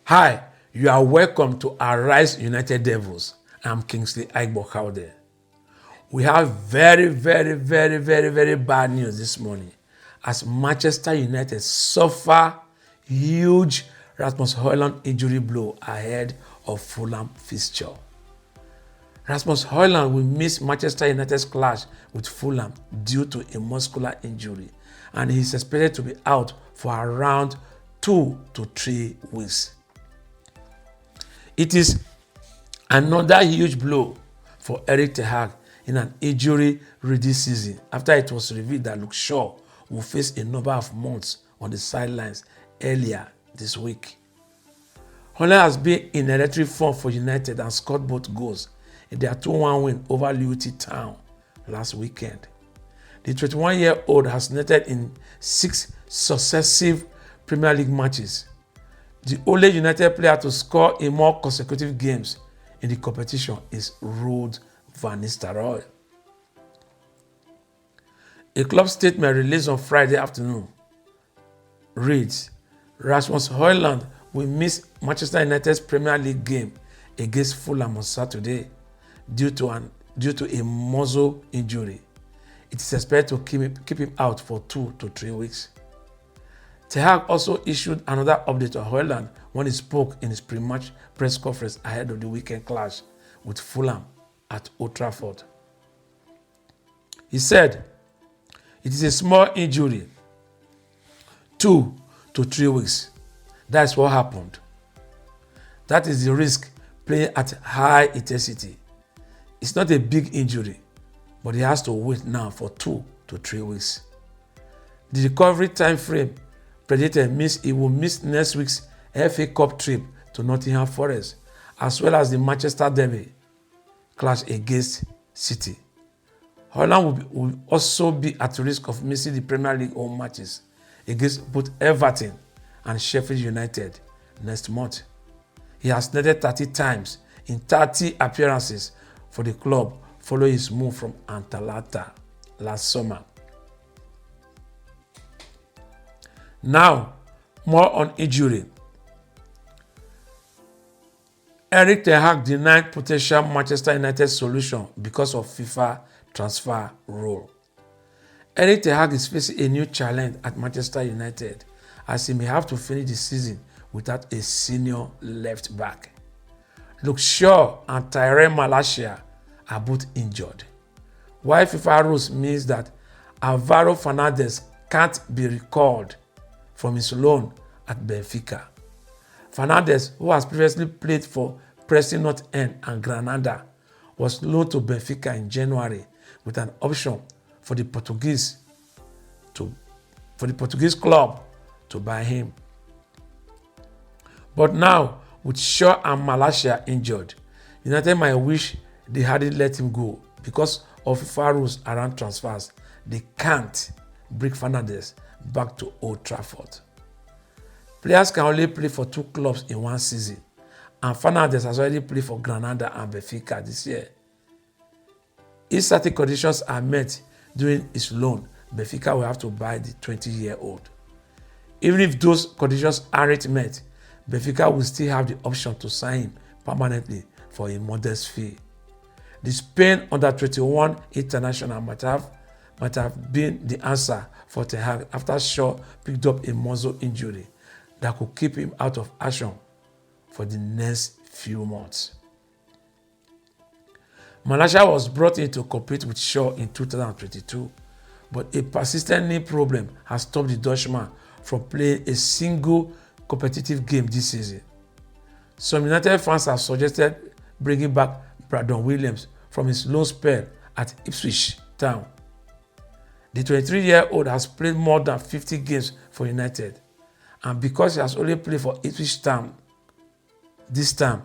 Hi, you are welcome to Arise United Devils. I'm Kingsley Aigbokaude. We have very bad news this morning as Manchester United suffer huge Rasmus Hojlund injury blow ahead of Fulham fixture. Rasmus Hojlund will miss Manchester United's clash with Fulham due to a muscular injury, and he is expected to be out for around 2 to 3 weeks. It is another huge blow for Erik Ten Hag in an injury-ridden season after it was revealed that Luke Shaw will face a number of months on the sidelines earlier this week. Hojlund has been in electric form for United and scored both goals in their 2-1 win over Luton Town last weekend. The 21-year-old has netted in 6 successive Premier League matches, the only United player to score in more consecutive games in the competition is Ruud van Nistelrooy. A club statement released on Friday afternoon reads, Rasmus Hojlund will miss Manchester United's Premier League game against Fulham on Saturday due to a muscle injury. It is expected to keep him out for 2 to 3 weeks. Ten Hag also issued another update on Hojlund when he spoke in his pre-match press conference ahead of the weekend clash with Fulham at Old Trafford. He said, "It is a small injury, 2 to 3 weeks. That's what happened. That is the risk playing at high intensity. It's not a big injury, but he has to wait now for 2 to 3 weeks." The recovery time frame predicted means he will miss next week's FA Cup trip to Nottingham Forest, as well as the Manchester Derby clash against City. Hojlund will also be at risk of missing the Premier League home matches against both Everton and Sheffield United next month. He has netted 30 times in 30 appearances for the club following his move from Atalanta last summer. Now, more on injury. Erik Ten Hag denied potential Manchester United solution because of FIFA transfer rule. Erik Ten Hag is facing a new challenge at Manchester United as he may have to finish the season without a senior left back. Luke Shaw and Tyrell Malacia are both injured, while FIFA rules means that Alvaro Fernandez can't be recalled from his loan at Benfica. Fernandez, who has previously played for Preston North End and Granada, was loaned to Benfica in January with an option for the Portuguese club to buy him. But now, with Shaw and Malacia injured, United might wish they hadn't let him go because of FIFA rules around transfers. They can't bring Fernandez back to Old Trafford. Players can only play for 2 clubs in one season, and Fernandez has already played for Granada and Benfica this year. If certain conditions are met during his loan, Benfica will have to buy the 20-year-old. Even if those conditions aren't met, Benfica will still have the option to sign him permanently for a modest fee. The Spain under-21 international might have been the answer for Ten Hag after Shaw picked up a muscle injury that could keep him out of action for the next few months. Malacia was brought in to compete with Shaw in 2022, but a persistent knee problem has stopped the Dutchman from playing a single competitive game this season. Some United fans have suggested bringing back Brandon Williams from his loan spell at Ipswich Town. The 23-year-old has played more than 50 games for United, and because he has only played for Ipswich Town this time,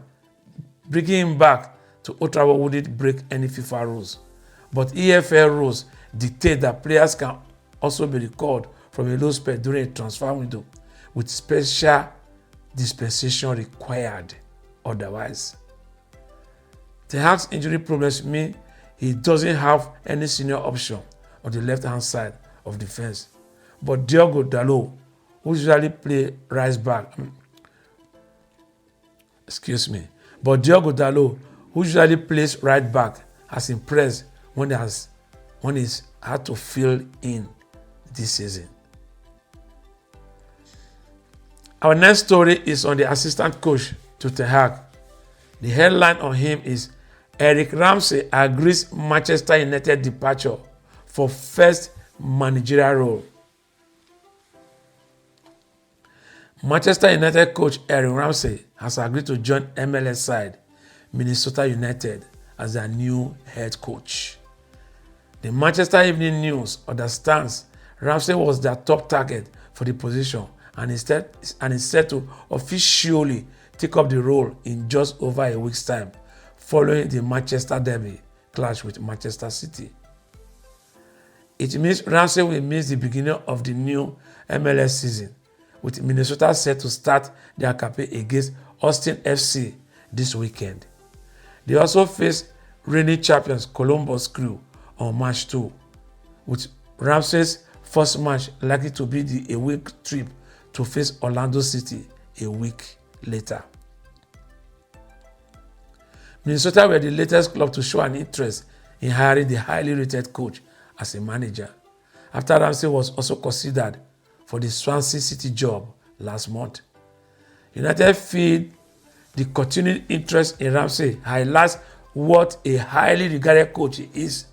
bringing him back to Old Trafford wouldn't break any FIFA rules. But EFL rules dictate that players can also be recalled from a loan spell during a transfer window, with special dispensation required otherwise. Ten Hag's injury problems mean he doesn't have any senior option on the left-hand side of defense. But Diogo Dalot, who usually play right back, But Diogo Dalot, who usually plays right back, has impressed when he's had to fill in this season. Our next story is on the assistant coach to Ten Hag. The headline on him is Erik Ramsey agrees Manchester United departure for first managerial role. Manchester United coach Erik Ramsey has agreed to join MLS side Minnesota United as their new head coach. The Manchester Evening News understands Ramsey was their top target for the position and is set to officially take up the role in just over a week's time following the Manchester derby clash with Manchester City. It means Ramsey will miss the beginning of the new MLS season, with Minnesota set to start their campaign against Austin FC this weekend. They also face reigning champions Columbus Crew on March 2, with Ramsey's first match likely to be the away trip to face Orlando City a week later. Minnesota were the latest club to show an interest in hiring the highly rated coach as a manager, after Ramsey was also considered for the Swansea City job last month. United feel the continued interest in Ramsey highlights what a highly regarded coach he is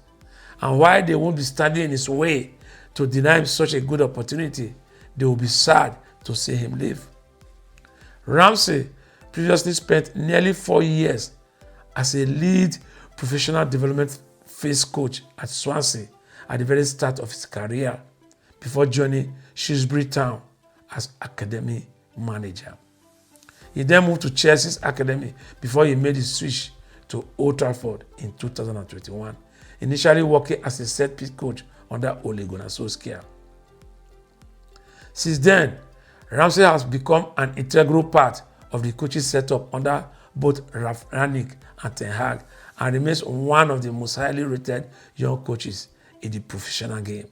and why they won't be standing in his way to deny him such a good opportunity. They will be sad to see him leave. Ramsey previously spent nearly 4 years as a lead professional development phase coach at Swansea at the very start of his career, before joining Shrewsbury Town as academy manager. He then moved to Chelsea's academy before he made his switch to Old Trafford in 2021, initially working as a set-piece coach under Ole Gunnar Solskjaer. Since then, Ramsey has become an integral part of the coaching setup under both Ralf Rangnick and Ten Hag, and remains one of the most highly rated young coaches in the professional game.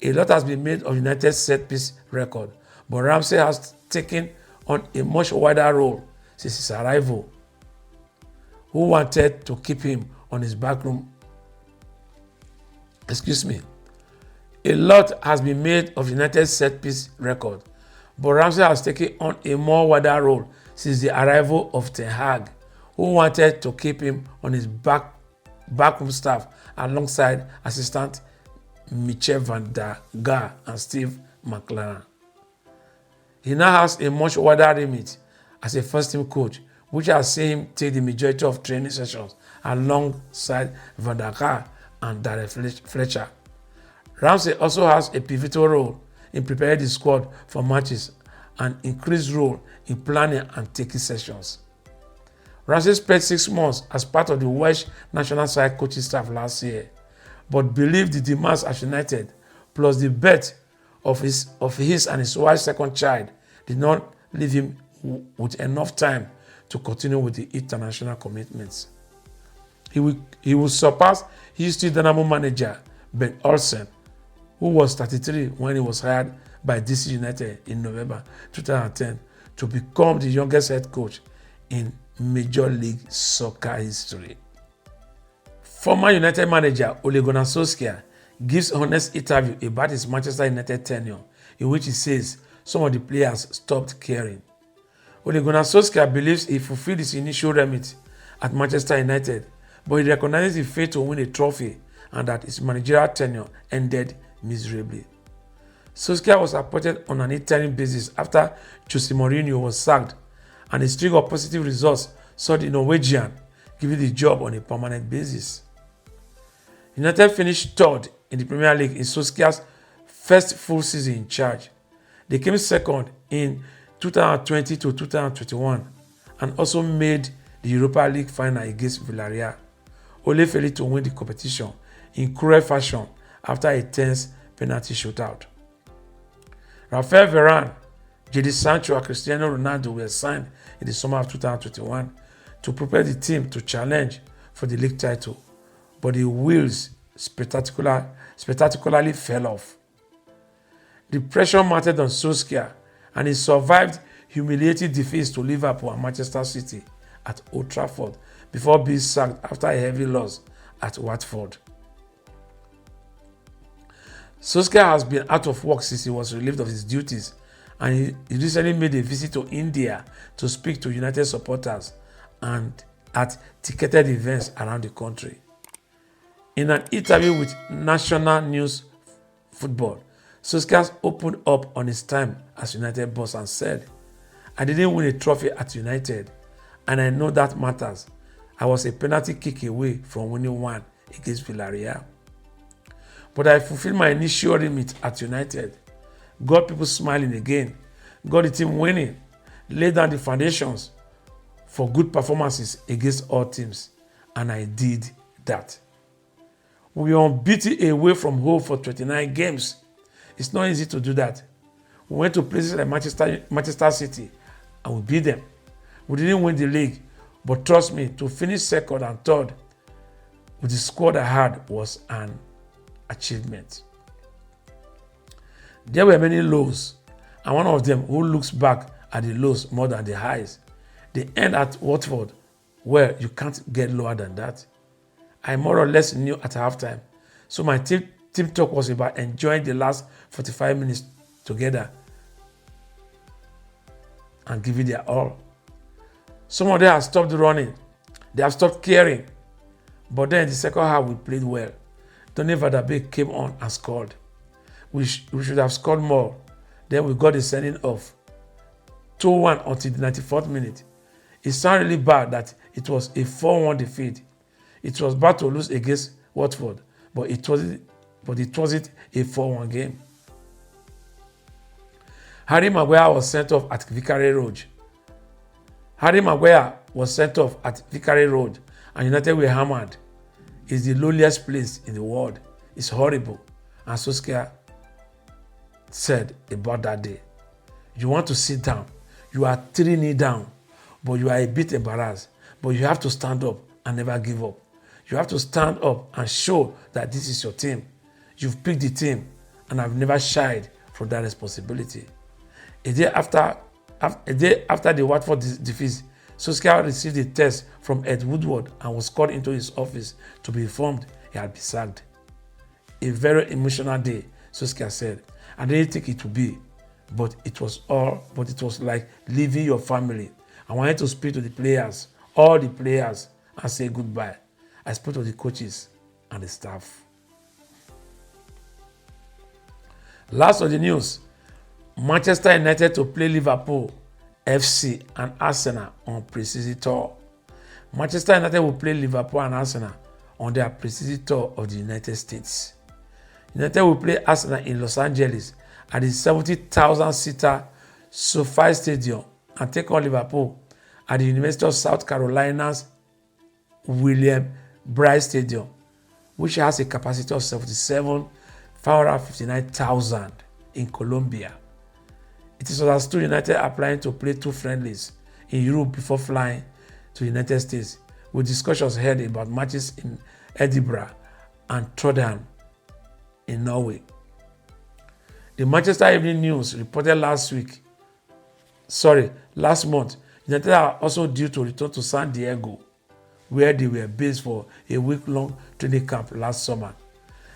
A lot has been made of United's set-piece record, but Ramsey has taken on a much wider role since his arrival. Who wanted to keep him on his backroom? A lot has been made of United's set-piece record, but Ramsey has taken on a more wider role since the arrival of Ten Hag, who wanted to keep him on his backroom staff alongside assistant Michel van der Gaar and Steve McLaren. He now has a much wider remit as a first-team coach, which has seen him take the majority of training sessions alongside van der Gaar and Darren Fletcher. Ramsey also has a pivotal role in preparing the squad for matches and increased role in planning and taking sessions. Ramsey spent 6 months as part of the Welsh national side coaching staff last year, but believed the demands at United, plus the birth of his and his wife's second child, did not leave him with enough time to continue with the international commitments. He will surpass history Dynamo manager Ben Olsen, who was 33 when he was hired by DC United in November 2010 to become the youngest head coach in Major League Soccer history. Former United manager Ole Gunnar Solskjaer gives honest interview about his Manchester United tenure, in which he says some of the players stopped caring. Ole Gunnar Solskjaer believes he fulfilled his initial remit at Manchester United, but he recognizes he failed to win a trophy and that his managerial tenure ended miserably. Solskjaer was appointed on an interim basis after Jose Mourinho was sacked, and a string of positive results saw the Norwegian given the job on a permanent basis. United finished third in the Premier League in Solskjaer's first full season in charge. They came second in 2020 to 2021 and also made the Europa League final against Villarreal, only failing to win the competition in cruel fashion after a tense penalty shootout. Rafael Varane, Jadon Sancho and Cristiano Ronaldo were signed in the summer of 2021 to prepare the team to challenge for the league title, but the wheels spectacularly fell off. The pressure mounted on Solskjaer, and he survived humiliating defeats to Liverpool and Manchester City at Old Trafford before being sacked after a heavy loss at Watford. Solskjaer has been out of work since he was relieved of his duties, and he recently made a visit to India to speak to United supporters and at ticketed events around the country. In an interview with National News Football, Solskjaer opened up on his time as United boss and said, "I didn't win a trophy at United, and I know that matters. I was a penalty kick away from winning one against Villarreal. But I fulfilled my initial remit at United, got people smiling again, got the team winning, laid down the foundations for good performances against all teams, and I did that. We were unbeaten away from home for 29 games. It's not easy to do that. We went to places like Manchester City and we beat them. We didn't win the league, but trust me, to finish second and third with the squad I had was an achievement." There were many lows, and one of them who looks back at the lows more than the highs. The end at Watford, well, you can't get lower than that. I more or less knew at halftime, so my team talk was about enjoying the last 45 minutes together and giving their all. Some of them have stopped running, they have stopped caring, but then in the second half we played well. Donny van der Beek came on and scored. We should have scored more. Then we got the sending off. 2-1 until the 94th minute. It sounded really bad that it was a 4-1 defeat. It was bad to lose against Watford, but it wasn't a 4-1 game. Harry Maguire was sent off at Vicarage Road. And United were hammered. It's the loneliest place in the world. It's horrible. And Solskjaer said about that day, "You want to sit down. You are 3-0 down, but you are a bit embarrassed. But you have to stand up and never give up. You have to stand up and show that this is your team. You've picked the team, and I've never shied from that responsibility." A day after the Watford defeat, Solskjaer received a text from Ed Woodward and was called into his office to be informed he had been sacked. "A very emotional day," Solskjaer said. "I didn't think it would be, but it was like leaving your family. I wanted to speak to the players, all the players, and say goodbye. I spoke to the coaches and the staff." Last of the news, Manchester United to play Liverpool FC and Arsenal on pre-season tour. Manchester United will play Liverpool and Arsenal on their pre-season tour of the United States. United will play Arsenal in Los Angeles at the 70,000-seater SoFi Stadium and take on Liverpool at the University of South Carolina's William Bryce Stadium, which has a capacity of 77,559,000 in Colombia. It is understood United are planning to play 2 friendlies in Europe before flying to the United States, with discussions held about matches in Edinburgh and Trondheim in Norway. The Manchester Evening News reported last month, United are also due to return to San Diego, where they were based for a week-long training camp last summer.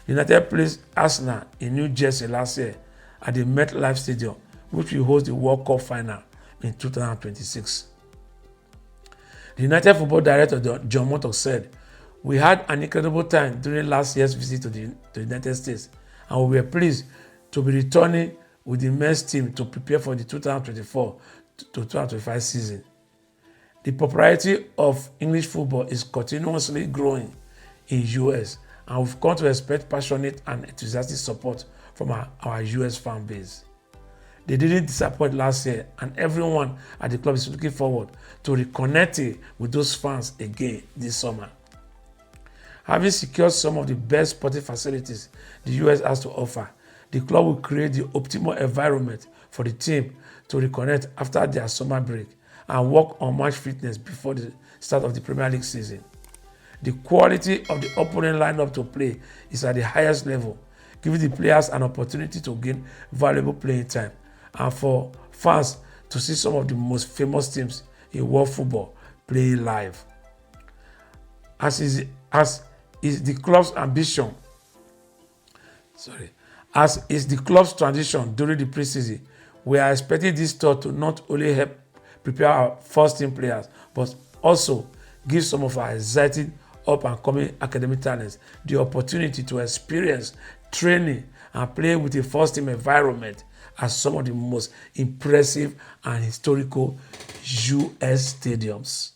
United played Arsenal in New Jersey last year at the MetLife Stadium, which will host the World Cup final in 2026. The United football director, John Murdoch, said, "We had an incredible time during last year's visit to the United States, and we were pleased to be returning with the men's team to prepare for the 2024 to 2025 season. The popularity of English football is continuously growing in the US, and we've come to expect passionate and enthusiastic support from our US fan base. They didn't disappoint last year, and everyone at the club is looking forward to reconnecting with those fans again this summer." Having secured some of the best sporting facilities the US has to offer, the club will create the optimal environment for the team to reconnect after their summer break and work on match fitness before the start of the Premier League season. The quality of the opponent lineup to play is at the highest level, giving the players an opportunity to gain valuable playing time and for fans to see some of the most famous teams in world football play live. As is the club's ambition, as is the club's tradition during the preseason, we are expecting this tour to not only help prepare our first team players, but also give some of our exciting up-and-coming academic talents the opportunity to experience training and play with a first team environment at some of the most impressive and historical US stadiums.